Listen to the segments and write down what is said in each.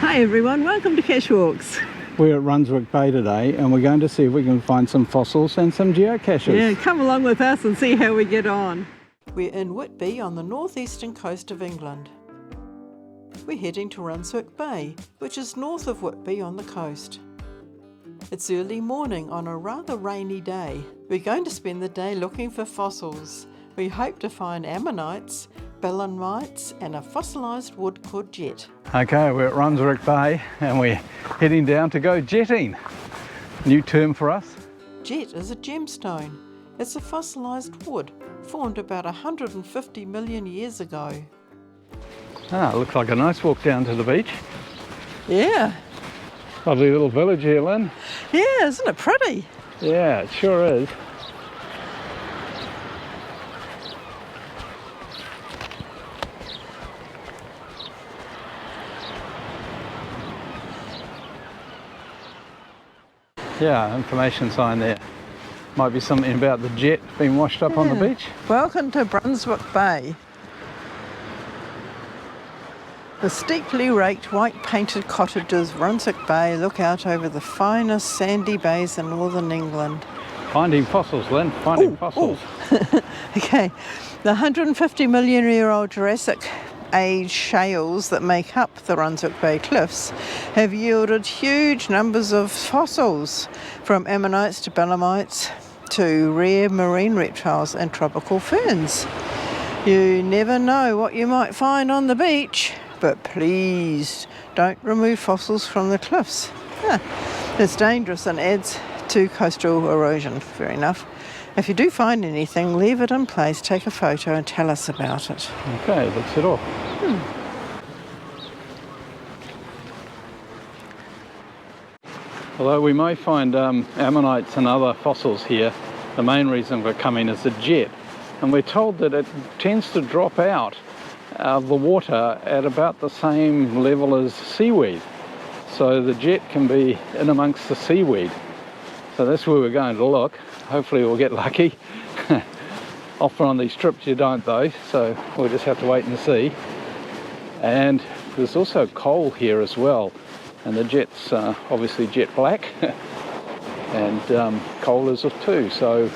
Hi everyone, welcome to Cache Walks. We're at Runswick Bay today and we're going to see if we can find some fossils and some geocaches. Yeah, come along with us and see how we get on. We're in Whitby on the northeastern coast of England. We're heading to Runswick Bay, which is north of Whitby on the coast. It's early morning on a rather rainy day. We're going to spend the day looking for fossils. We hope to find ammonites, belemnites and a fossilised wood called jet. Okay, we're at Runswick Bay and we're heading down to go jetting. New term for us. Jet is a gemstone. It's a fossilised wood formed about 150 million years ago. Looks like a nice walk down to the beach. Yeah. Lovely little village here, Lynn. Yeah, isn't it pretty? Yeah, it sure is. Yeah, information sign there. Might be something about the jet being washed up on the beach. Welcome to Runswick Bay. The steeply raked white painted cottages of Runswick Bay look out over the finest sandy bays in northern England. Finding fossils, Lynn, finding fossils. Okay, the 150 million year old Jurassic age shales that make up the Runswick Bay cliffs have yielded huge numbers of fossils, from ammonites to belemnites to rare marine reptiles and tropical ferns. You never know what you might find on the beach, but please don't remove fossils from the cliffs. It's dangerous and adds to coastal erosion. Fair enough. If you do find anything, leave it in place, take a photo and tell us about it. Okay, let's head off. Although we may find ammonites and other fossils here, the main reason for coming is the jet. And we're told that it tends to drop out of the water at about the same level as seaweed. So the jet can be in amongst the seaweed. So that's where we're going to look. Hopefully we'll get lucky. Often on these trips you don't though, so we'll just have to wait and see. And there's also coal here as well, and the jet's obviously jet black, and coal is too, so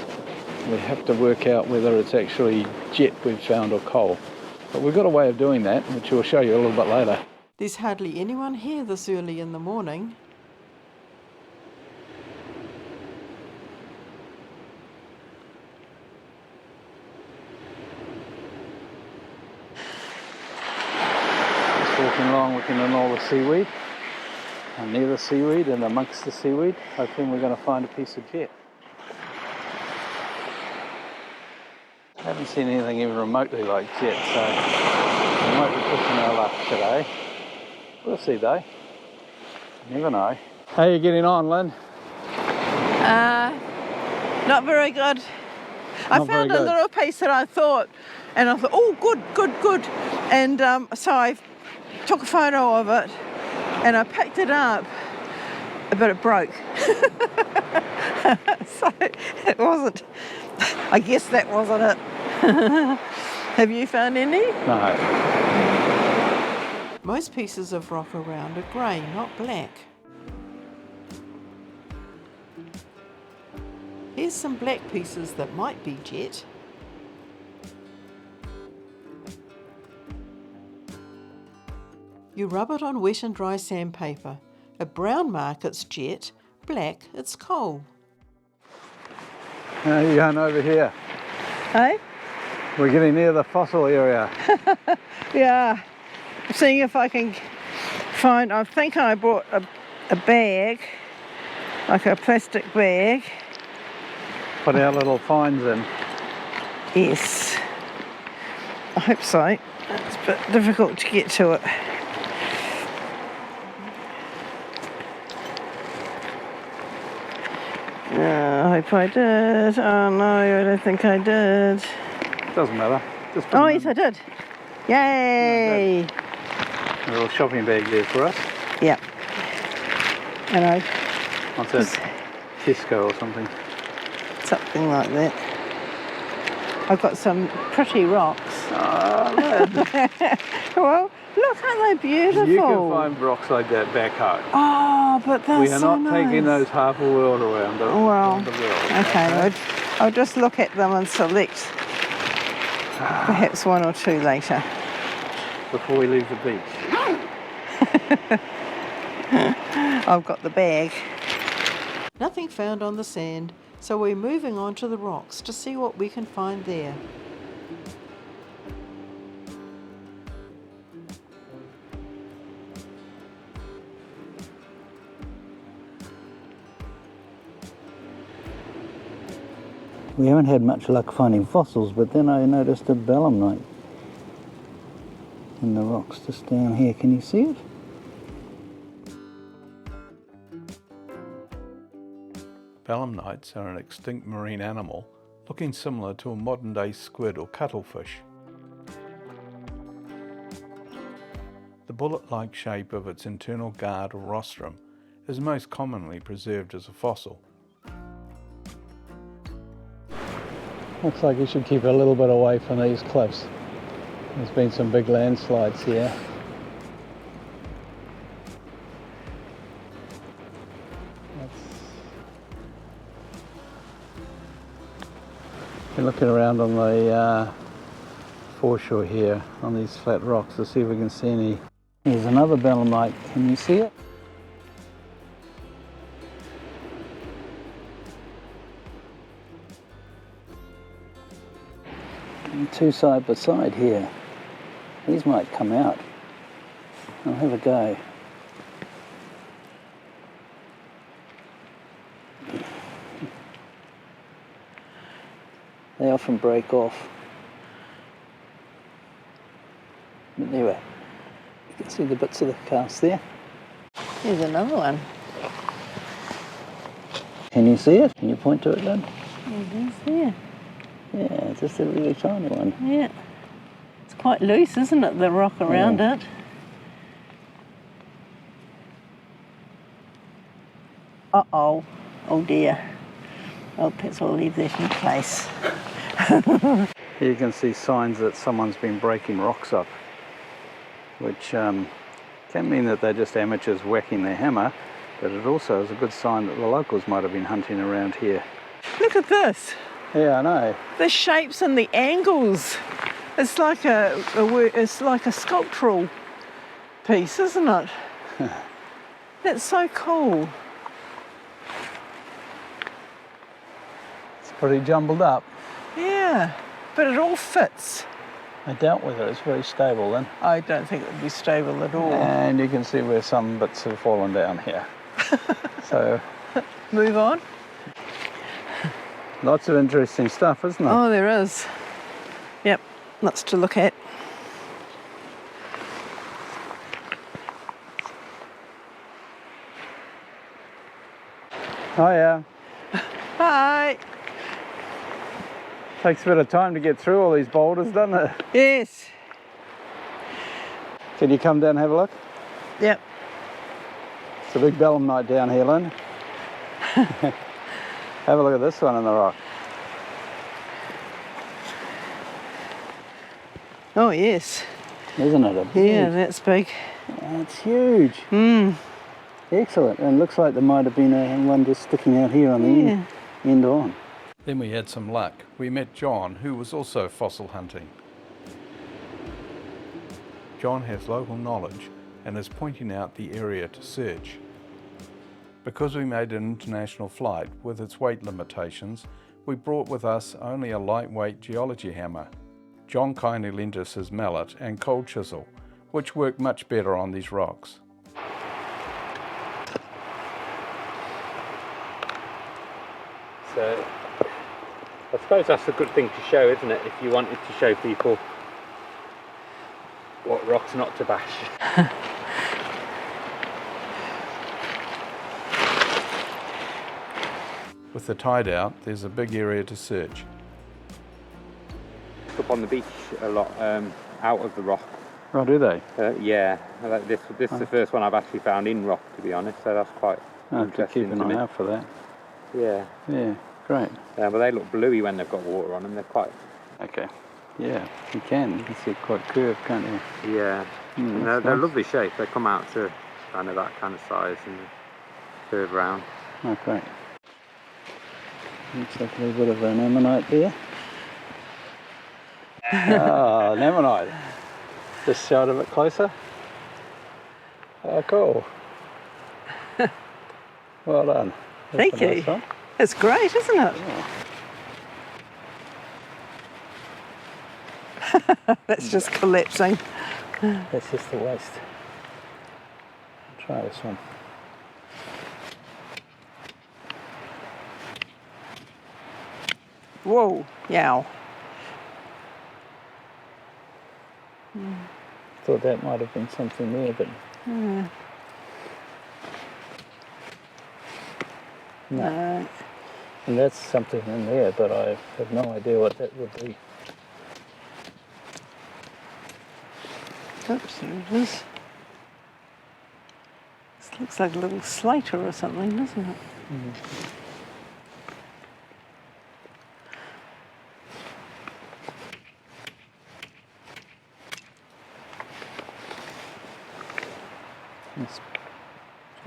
we have to work out whether it's actually jet we've found or coal. But we've got a way of doing that, which we'll show you a little bit later. There's hardly anyone here this early in the morning. Walking along, looking at all the seaweed, and near the seaweed and amongst the seaweed, hoping we're going to find a piece of jet. I haven't seen anything even remotely like jet, so we might be pushing our luck today. We'll see though. Never know. How are you getting on, Lynn? Not very good. I found a little piece that I thought, and I thought, oh, good. And so I took a photo of it and I picked it up, but it broke. So it wasn't, I guess that wasn't it. Have you found any? No. Most pieces of rock around are grey, not black. Here's some black pieces that might be jet. You rub it on wet and dry sandpaper. A brown mark it's jet, black it's coal. How are you going over here? Hey? We're getting near the fossil area. Yeah. Seeing if I can find, I think I brought a bag, like a plastic bag. Put our little finds in. Yes. I hope so. It's a bit difficult to get to it. I hope I did. Oh no, I don't think I did. Doesn't matter. Just Oh yes, I did. Yay! A little shopping bag there for us. Yeah. And I. What's that? Tesco or something. Something like that. I've got some pretty rocks. Oh, Well, Look, aren't they beautiful? You can find rocks like that back home. Oh, but they're We are so not taking nice. those half a world around the world. Okay, I'll just look at them and select perhaps one or two later. Before we leave the beach. I've got the bag. Nothing found on the sand, so we're moving on to the rocks to see what we can find there. We haven't had much luck finding fossils, but then I noticed a belemnite in the rocks just down here. Can you see it? Belemnites are an extinct marine animal looking similar to a modern-day squid or cuttlefish. The bullet-like shape of its internal guard or rostrum is most commonly preserved as a fossil. Looks like you should keep a little bit away from these cliffs. There's been some big landslides here. We're looking around on the foreshore here on these flat rocks to see if we can see any. Here's another belemnite. Can you see it? And two side by side here. These might come out. I'll have a go. They often break off. But anyway, you can see the bits of the cast there. Here's another one. Can you see it? Can you point to it, Lynn? It is there. Yeah, just a really tiny one. Yeah. It's quite loose, isn't it, the rock around it? Uh-oh. Oh dear. Oh, perhaps I'll leave that in place. Here you can see signs that someone's been breaking rocks up, which can mean that they're just amateurs whacking their hammer, but it also is a good sign that the locals might have been hunting around here. Look at this. Yeah, I know. The shapes and the angles. It's like it's like a sculptural piece, isn't it? That's so cool. It's pretty jumbled up. Yeah, but it all fits. I doubt whether it's very stable then. I don't think it would be stable at all. And you can see where some bits have fallen down here. So, Move on. lots of interesting stuff, isn't there? Oh, there is. Yep, lots to look at. Oh yeah. Hi. Takes a bit of time to get through all these boulders, doesn't it? Yes. Can you come down and have a look? Yep. It's a big belemnite down here, Lynn. Have a look at this one in the rock. Oh, yes. Isn't it? Yeah, that's big. That's huge. Mm. Excellent. And looks like there might have been one just sticking out here on the end on. Then we had some luck. We met John, who was also fossil hunting. John has local knowledge and is pointing out the area to search. Because we made an international flight with its weight limitations, we brought with us only a lightweight geology hammer. John kindly lent us his mallet and cold chisel, which work much better on these rocks. So I suppose that's a good thing to show, isn't it, if you wanted to show people what rocks not to bash. With the tide out, there's a big area to search. Up on the beach a lot, out of the rock. Oh, do they? Yeah, this is the first one I've actually found in rock, to be honest, so that's quite interesting keep an eye out for that. Yeah. Yeah, great. But they look bluey when they've got water on them, they're quite... Okay. Yeah, you can see it quite curved, can't you? Yeah. And they're lovely shape. They come out to kind of that kind of size and curve round. Okay. Looks like a little bit of an ammonite there. Ah, an ammonite. Just show it a bit closer. Oh, cool. Well done. That's Thank a you. nice one. It's great, isn't it? That's just collapsing. That's just the waste. Try this one. Whoa, yow. Thought that might have been something there, but No. and that's something in there, but I have no idea what that would be. Oops, there it is. This looks like a little slater or something, doesn't it?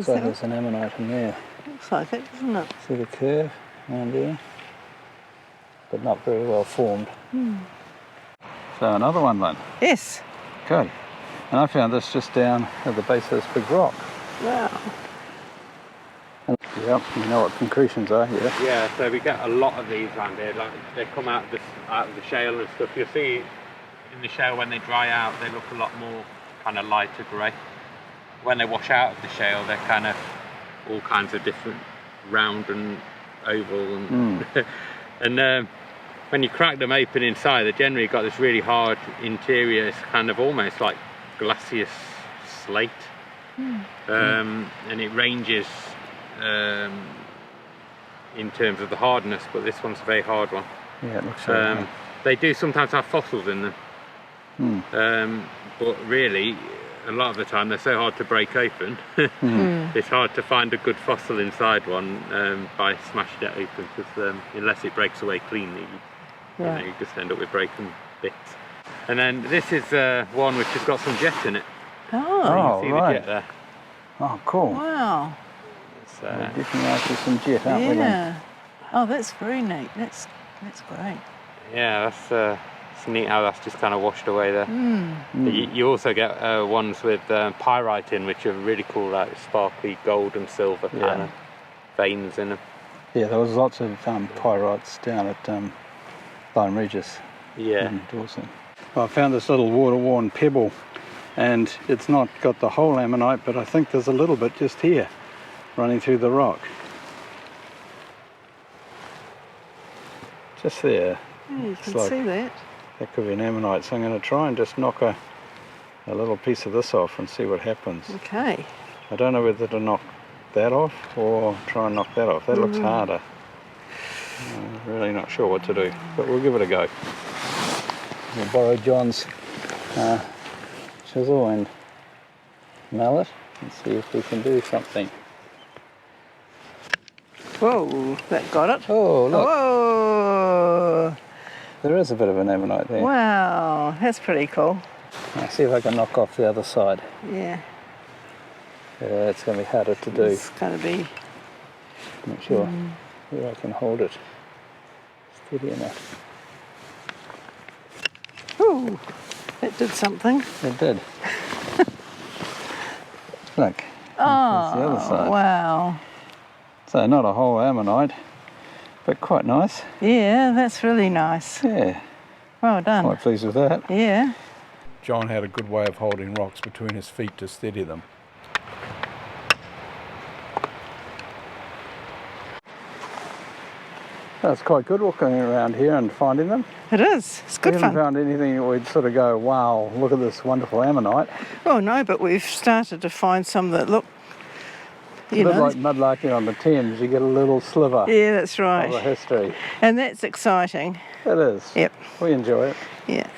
So there's an ammonite in there. Looks like it, doesn't it? See the curve around there? But not very well formed. So another one then. Yes. Good. And I found this just down at the base of this big rock. Wow. And, yep, you know what concretions are here. Yeah, so we get a lot of these around here. Like they come out of the shale and stuff. You'll see in the shale when they dry out, they look a lot more kind of lighter grey. When they wash out of the shale, they're kind of all kinds of different, round and oval, and and when you crack them open inside, they generally got this really hard interior. It's kind of almost like glacier slate, and it ranges in terms of the hardness, but this one's a very hard one. Yeah, it looks like They do sometimes have fossils in them, but really a lot of the time they're so hard to break open. It's hard to find a good fossil inside one by smashing it open, because unless it breaks away cleanly, you just end up with broken bits. And then this is one which has got some jet in it. Oh, You can see right. the jet there. oh, cool. wow. It's, We're definitely after some jet, aren't we then? Yeah. Oh, that's very neat. That's great. yeah, that's it's neat how that's just kind of washed away there. But you also get ones with pyrite in, which are really cool, like sparkly gold and silver kind of veins in them. Yeah, there was lots of pyrites down at Lyme Regis in Dawson. I found this little water-worn pebble, and it's not got the whole ammonite, but I think there's a little bit just here running through the rock. Just there. Yeah, you It's can like- see that. That could be an ammonite, so I'm going to try and just knock a little piece of this off and see what happens. Okay. I don't know whether to knock that off or try and knock that off. That looks harder. I'm really not sure what to do, but we'll give it a go. We'll borrow John's chisel and mallet and see if we can do something. Whoa, that got it. Oh, look, Whoa. there is a bit of an ammonite there. Wow, that's pretty cool. I'll see if I can knock off the other side. Yeah. Yeah, it's going to be harder to do. It's going to be. Not sure whether I can hold it steady enough. Ooh, that did something. It did. Look, Oh, the other side. wow. So not a whole ammonite, but quite nice. Yeah, that's really nice. Yeah, Well done. quite pleased with that. Yeah. John had a good way of holding rocks between his feet to steady them. That's quite good walking around here and finding them. It is. It's good We haven't fun. found anything that we'd sort of go, wow, look at this wonderful ammonite. Oh no, but we've started to find some that look, A you bit know. like mudlarking on the Thames, you get a little sliver Yeah, that's of the right. history. And that's exciting. It is. Yep. We enjoy it. Yeah.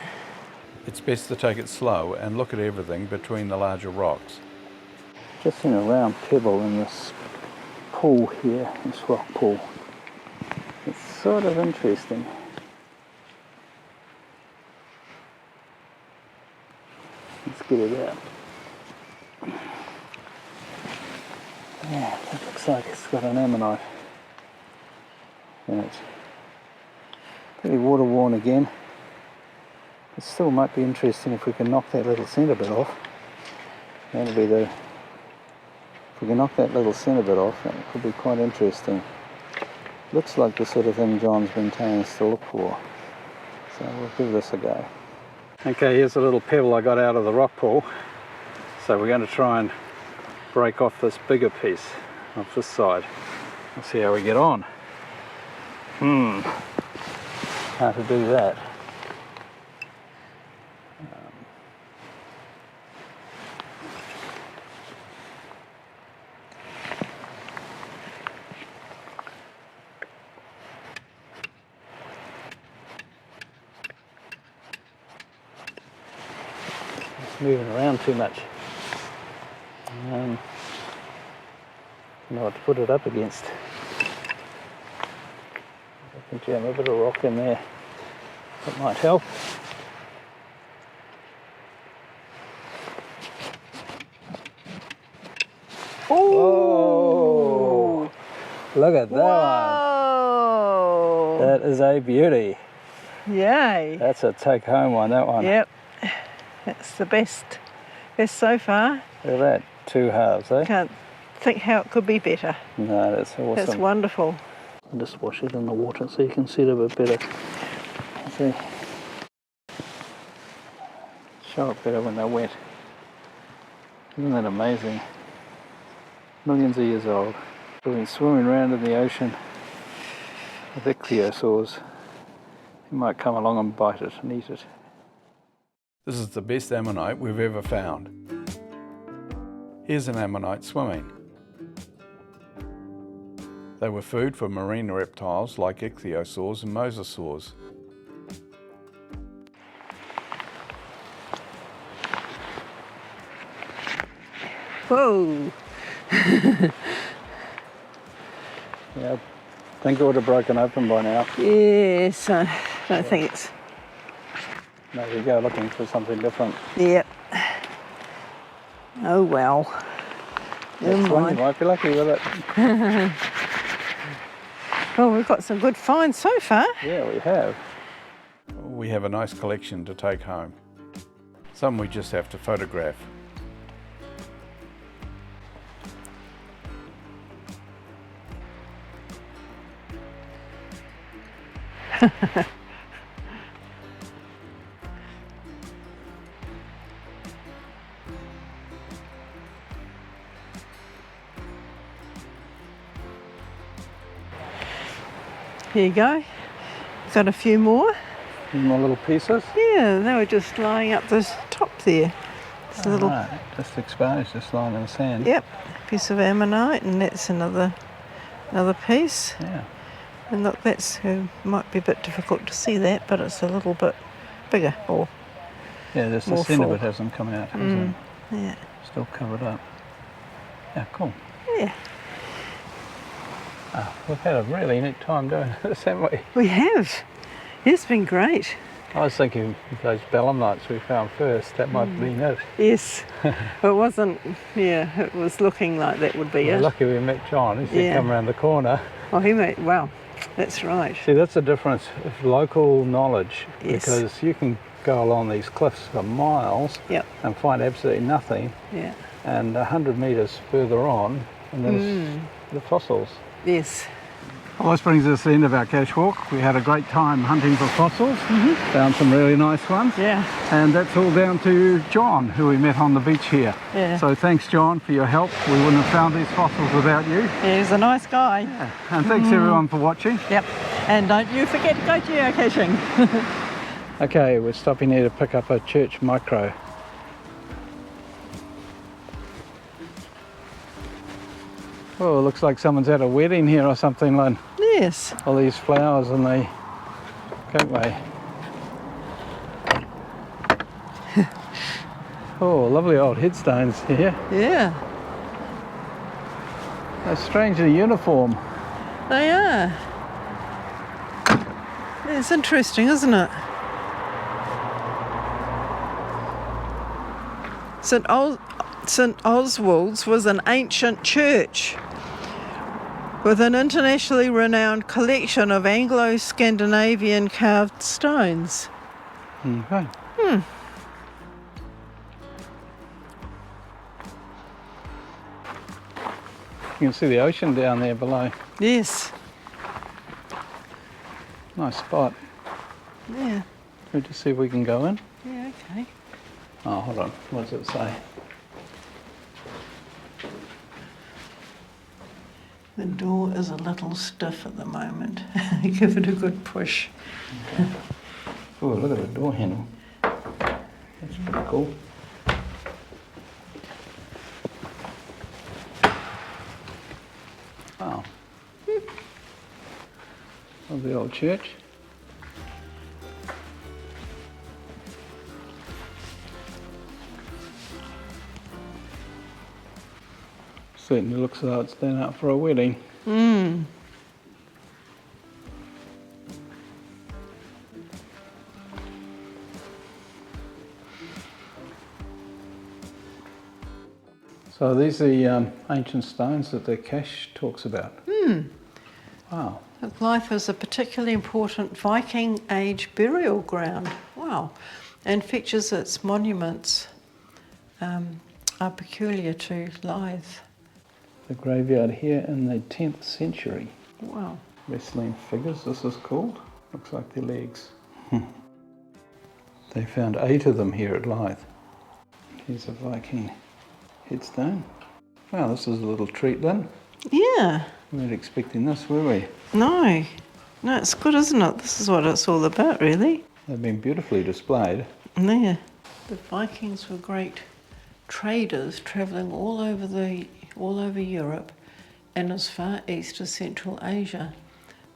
It's best to take it slow and look at everything between the larger rocks. Just in a round pebble in this pool here, this rock pool. It's sort of interesting. It's get it out. Yeah, that looks like it's got an ammonite. And it's pretty water worn again. It still might be interesting if we can knock that little centre bit off. That'll be the... If we can knock that little centre bit off, that could be quite interesting. Looks like the sort of thing John's been telling us to look for. So we'll give this a go. Okay, here's a little pebble I got out of the rock pool. So we're going to try and break off this bigger piece off this side. We'll see how we get on. How to do that. Moving around too much. Know what to put it up against. I can jam a bit of rock in there. That might help. Oh! Look at that Whoa. one. That is a beauty. Yay. That's a take-home one. That one. Yep. That's the best so far. Look at that. 2 halves, eh? Can't think how it could be better. No, that's awesome. That's wonderful. I'll just wash it in the water so you can see it a bit better. See? Show it better when they're wet. Isn't that amazing? Millions of years old. We've been swimming around in the ocean with ichthyosaurs. You might come along and bite it and eat it. This is the best ammonite we've ever found. Here's an ammonite swimming. They were food for marine reptiles like ichthyosaurs and mosasaurs. Whoa. Yeah, I think it would have broken open by now. Yes, I don't think it's... There you go, looking for something different. Yep. Oh well. Never Next one, you mind. might be lucky with it. Well, we've got some good finds so far. Yeah, we have. We have a nice collection to take home. Some we just have to photograph. Here you go. Got a few more. More little pieces. Yeah, they were just lying up the top there. It's a little, Right, just exposed, just lying in the sand. yep, piece of ammonite, and that's another piece. Yeah. And look, that's might be a bit difficult to see that, but it's a little bit bigger. Or Yeah, just the more centre full. of it hasn't come out, has it? yeah, Still covered up. Yeah, cool. yeah. We've had a really neat time doing this, haven't we? We have. It's been great. I was thinking of those belemnites we found first, that might have been it. Yes, it wasn't. Yeah, it was looking like that would be We're it. lucky we met John, he said Yeah. come around the corner. Oh, he made. Wow, that's right. See, that's the difference of local knowledge, Yes. because you can go along these cliffs for miles Yep. and find absolutely nothing, Yeah. and 100 metres further on, and there's the fossils. Yes. Well, this brings us to the end of our cache walk. We had a great time hunting for fossils, found some really nice ones, Yeah. and that's all down to John, who we met on the beach here. Yeah. So thanks, John, for your help. We wouldn't have found these fossils without you. Yeah, he's a nice guy. And thanks everyone for watching. Yep. And don't you forget to go geocaching. Okay, we're stopping here to pick up a church micro. Oh, looks like someone's had a wedding here or something, Lynn. Yes. All these flowers and the gateway. Oh, lovely old headstones here. Yeah. They're strangely uniform. They are. It's interesting, isn't it? St. Oswald's was an ancient church with an internationally renowned collection of Anglo-Scandinavian carved stones. Okay. You can see the ocean down there below. Yes. Nice spot. Yeah. We'll just see if we can go in. Yeah, okay. Oh, hold on. What does it say? The door is a little stiff at the moment. Give it a good push. Oh, look at the door handle. That's pretty cool. Wow. Of the old church. Certainly looks as though it's done up for a wedding. So these are the ancient stones that the cache talks about. Wow. Lythe was a particularly important Viking age burial ground. Wow. And features its monuments are peculiar to Lythe. The graveyard here in the 10th century. Wow. Wrestling figures, this is called. Looks like their legs. They found 8 of them here at Lythe. Here's a Viking headstone. Wow, this is a little treat then. Yeah. We weren't expecting this, were we? No. No, it's good, isn't it? This is what it's all about, really. They've been beautifully displayed. Yeah. The Vikings were great traders, travelling all over Europe and as far east as Central Asia.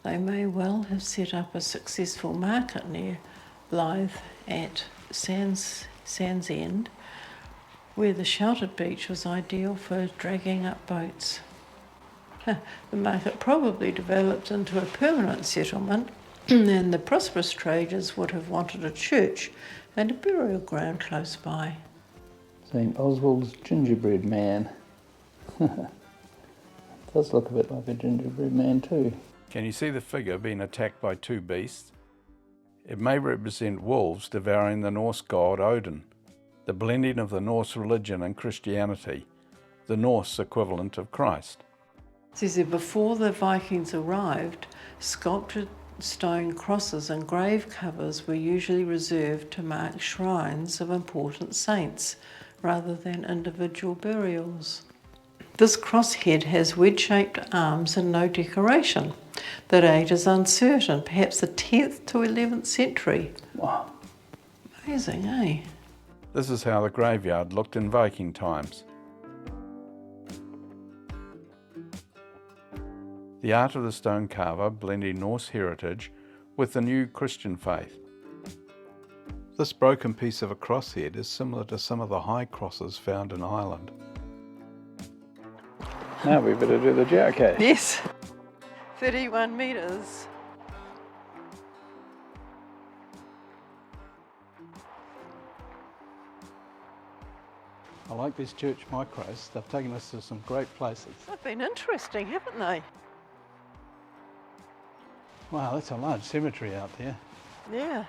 They may well have set up a successful market near Lythe at Sands End, where the sheltered beach was ideal for dragging up boats. The market probably developed into a permanent settlement, and the prosperous traders would have wanted a church and a burial ground close by. St. Oswald's gingerbread man. Does look a bit like a gingerbread man too. Can you see the figure being attacked by 2 beasts? It may represent wolves devouring the Norse god Odin, the blending of the Norse religion and Christianity, the Norse equivalent of Christ. So he said before the Vikings arrived, sculptured stone crosses and grave covers were usually reserved to mark shrines of important saints rather than individual burials. This crosshead has wedge-shaped arms and no decoration. That age is uncertain, perhaps the 10th to 11th century. Wow. Amazing, eh? This is how the graveyard looked in Viking times. The art of the stone carver blending Norse heritage with the new Christian faith. This broken piece of a crosshead is similar to some of the high crosses found in Ireland. Now we better do the geocache. Yes. 31 metres. I like these church micros. They've taken us to some great places. They've been interesting, haven't they? Wow, that's a large cemetery out there. Yeah.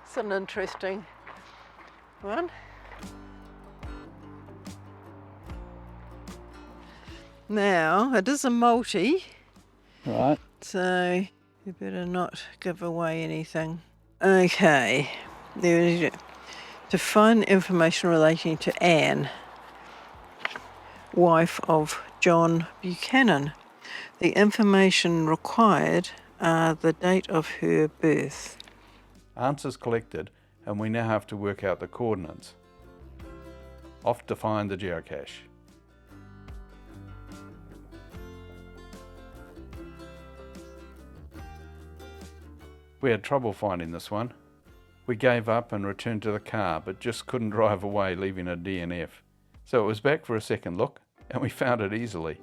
It's an interesting one. Now, it is a multi, Right. so you better not give away anything. Okay, there is it. To find information relating to Anne, wife of John Buchanan. The information required are the date of her birth. Answers collected, and we now have to work out the coordinates. Off to find the geocache. We had trouble finding this one. We gave up and returned to the car, but just couldn't drive away leaving a DNF. So it was back for a second look, and we found it easily.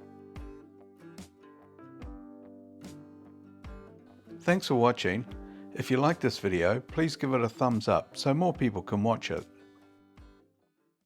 Thanks for watching. If you like this video, please give it a thumbs up so more people can watch it.